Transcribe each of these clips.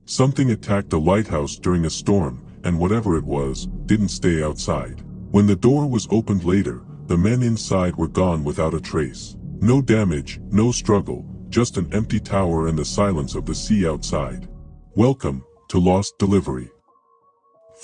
Something attacked the lighthouse during a storm, and whatever it was, didn't stay outside. When the door was opened later, the men inside were gone without a trace. No damage, no struggle, just an empty tower and the silence of the sea outside. Welcome to Lost Delivery.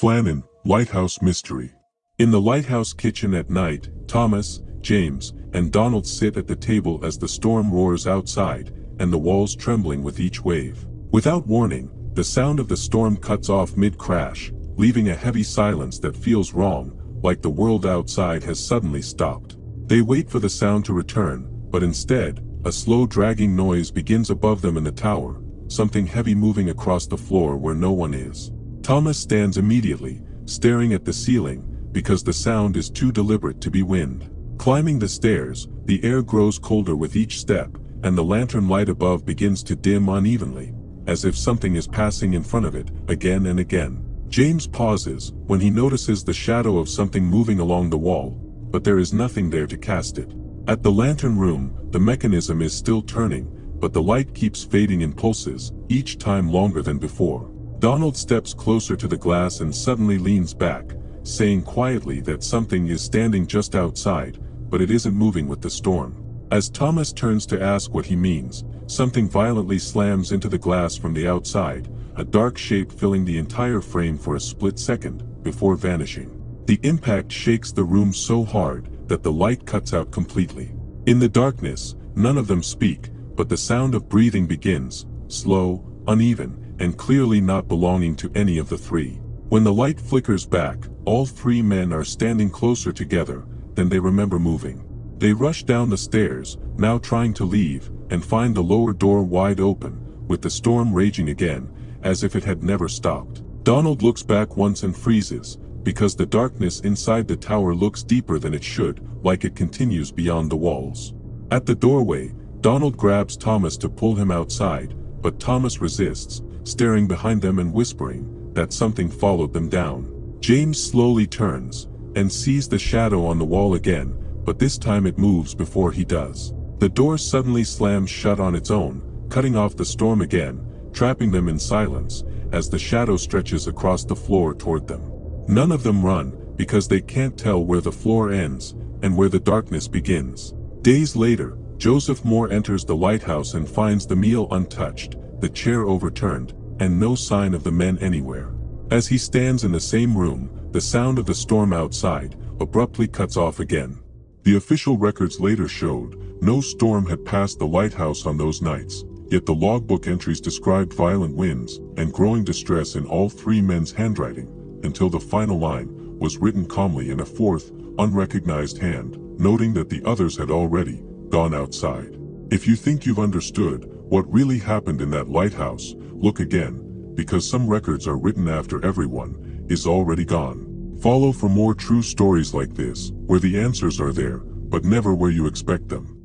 Flannan Lighthouse Mystery. In the lighthouse kitchen at night, Thomas, James, and Donald sit at the table as the storm roars outside, and the walls trembling with each wave. Without warning, the sound of the storm cuts off mid-crash, leaving a heavy silence that feels wrong, like the world outside has suddenly stopped. They wait for the sound to return, but instead, a slow dragging noise begins above them in the tower, something heavy moving across the floor where no one is. Thomas stands immediately, staring at the ceiling, because the sound is too deliberate to be wind. Climbing the stairs, the air grows colder with each step, and the lantern light above begins to dim unevenly, as if something is passing in front of it, again and again. James pauses when he notices the shadow of something moving along the wall, but there is nothing there to cast it. At the lantern room, the mechanism is still turning, but the light keeps fading in pulses, each time longer than before. Donald steps closer to the glass and suddenly leans back, saying quietly that something is standing just outside, but it isn't moving with the storm. As Thomas turns to ask what he means, something violently slams into the glass from the outside, a dark shape filling the entire frame for a split second, before vanishing. The impact shakes the room so hard that the light cuts out completely. In the darkness, none of them speak, but the sound of breathing begins, slow, uneven, and clearly not belonging to any of the three. When the light flickers back, all three men are standing closer together than they remember moving. They rush down the stairs, now trying to leave, and find the lower door wide open, with the storm raging again, as if it had never stopped. Donald looks back once and freezes, because the darkness inside the tower looks deeper than it should, like it continues beyond the walls. At the doorway, Donald grabs Thomas to pull him outside, but Thomas resists, staring behind them and whispering that something followed them down. James slowly turns, and sees the shadow on the wall again, but this time it moves before he does. The door suddenly slams shut on its own, cutting off the storm again, trapping them in silence, as the shadow stretches across the floor toward them. None of them run, because they can't tell where the floor ends, and where the darkness begins. Days later, Joseph Moore enters the lighthouse and finds the meal untouched, the chair overturned, and no sign of the men anywhere. As he stands in the same room, the sound of the storm outside abruptly cuts off again. The official records later showed no storm had passed the lighthouse on those nights, yet the logbook entries described violent winds and growing distress in all three men's handwriting, until the final line was written calmly in a fourth, unrecognized hand, noting that the others had already gone outside. If you think you've understood what really happened in that lighthouse, look again, because some records are written after everyone is already gone. Follow for more true stories like this, where the answers are there, but never where you expect them.